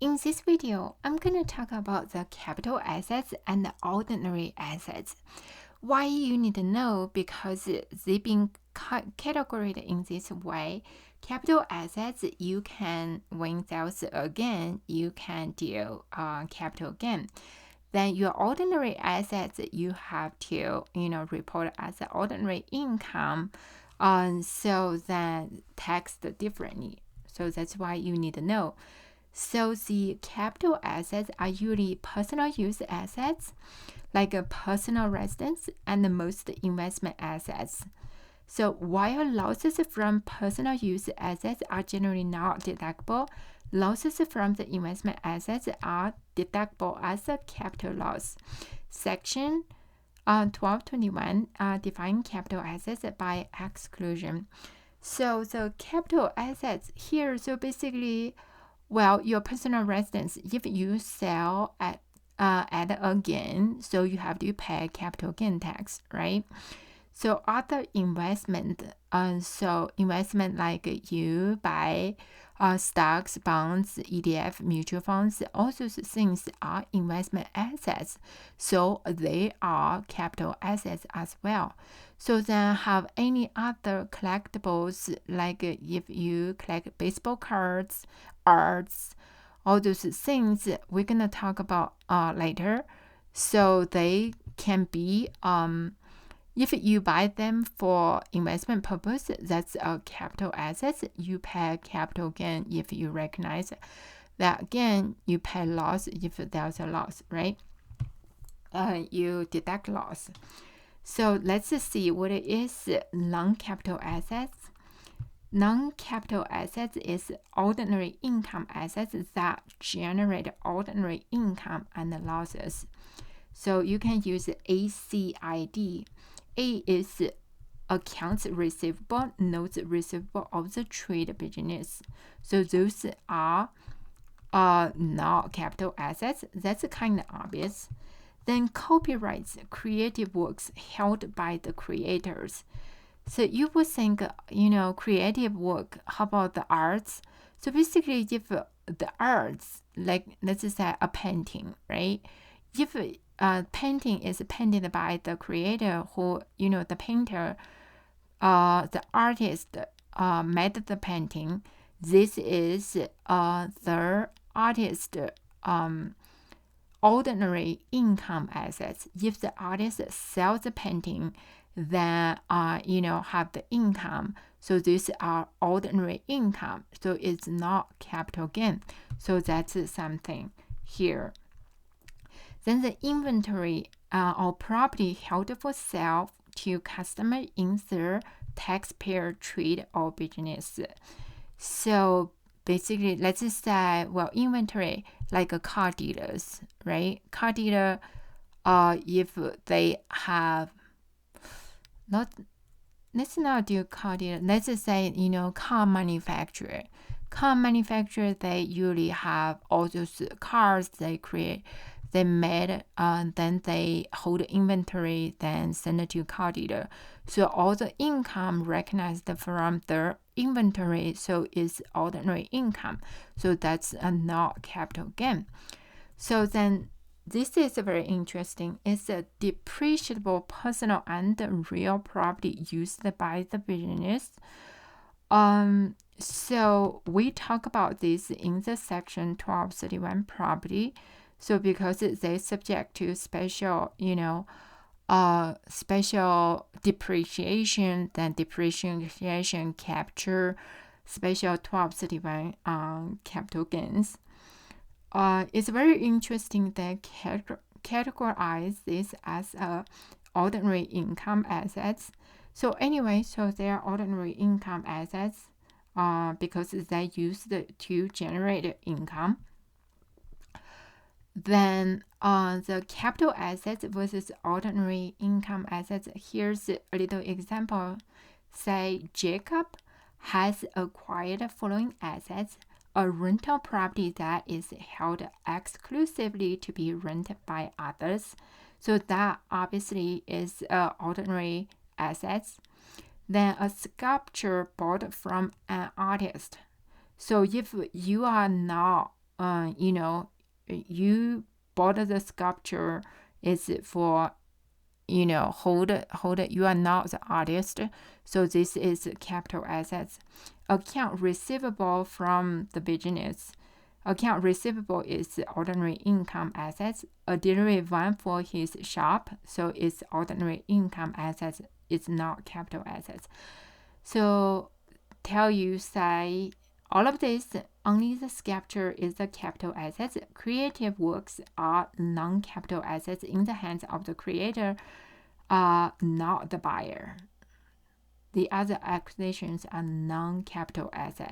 In this video, I'm going to talk about the capital assets and the ordinary assets. Why you need to know? Because they've been categorized in this way. Capital assets, you can, when sales again, you can deal capital gain. Then your ordinary assets, you have to, report as ordinary income, so then taxed differently. So that's why you need to know. So the capital assets are usually personal use assets, like a personal residence and most investment assets. So while losses from personal use assets are generally not deductible, losses from the investment assets are deductible as a capital loss. Section 1221 define capital assets by exclusion. So the capital assets here, so basically, your personal residence, if you sell at a gain, so you have to pay capital gain tax, right? So other investment, so investment like you buy stocks, bonds, ETF, mutual funds, all those things are investment assets. So they are capital assets as well. So then have any other collectibles, like if you collect baseball cards, arts, all those things we're gonna talk about later. So they can be if you buy them for investment purpose, that's a capital asset. You pay capital gain if you recognize that gain. You pay loss if there's a loss, right? You deduct loss. So let's see what it is non-capital assets. Non-capital assets is ordinary income assets that generate ordinary income and losses. So you can use ACID. A is accounts receivable, notes receivable of the trade business. So those are not capital assets. That's kind of obvious. Then copyrights, creative works held by the creators. So you would think, creative work, how about the arts? So basically, if the arts, like let's just say a painting, right? If painting is painted by the creator who, the painter, the artist made the painting, this is the artist ordinary income assets. If the artist sells the painting, then have the income. So these are ordinary income. So it's not capital gain. So that's something here. Then the inventory or property held for sale to customer in the taxpayer trade or business. So basically, let's just say, inventory like a car dealers, right? Car dealer, if they have let's not do car dealer. Let's just say, car manufacturer. Car manufacturer, they usually have all those cars they create. They made, then they hold inventory, then send it to car dealer. So all the income recognized from their inventory, so is ordinary income. So that's not capital gain. So then this is very interesting. It's a depreciable personal and real property used by the business. So we talk about this in the section 1231 property. So because they're subject to special, special depreciation, then depreciation capture, special 1231 capital gains. It's very interesting that categorize this as ordinary income assets. So anyway, so they are ordinary income assets because they used to generate income. Then the capital assets versus ordinary income assets. Here's a little example. Say Jacob has acquired following assets: a rental property that is held exclusively to be rented by others. So that obviously is ordinary assets. Then a sculpture bought from an artist. So if you are not you bought the sculpture is for, hold it. You are not the artist, so this is capital assets. Account receivable from the business. Account receivable is ordinary income assets. A delivery van for his shop, so it's ordinary income assets. It's not capital assets. So tell you, say, all of this, only the sculpture is the capital assets. Creative works are non-capital assets in the hands of the creator, not the buyer. The other acquisitions are non-capital assets.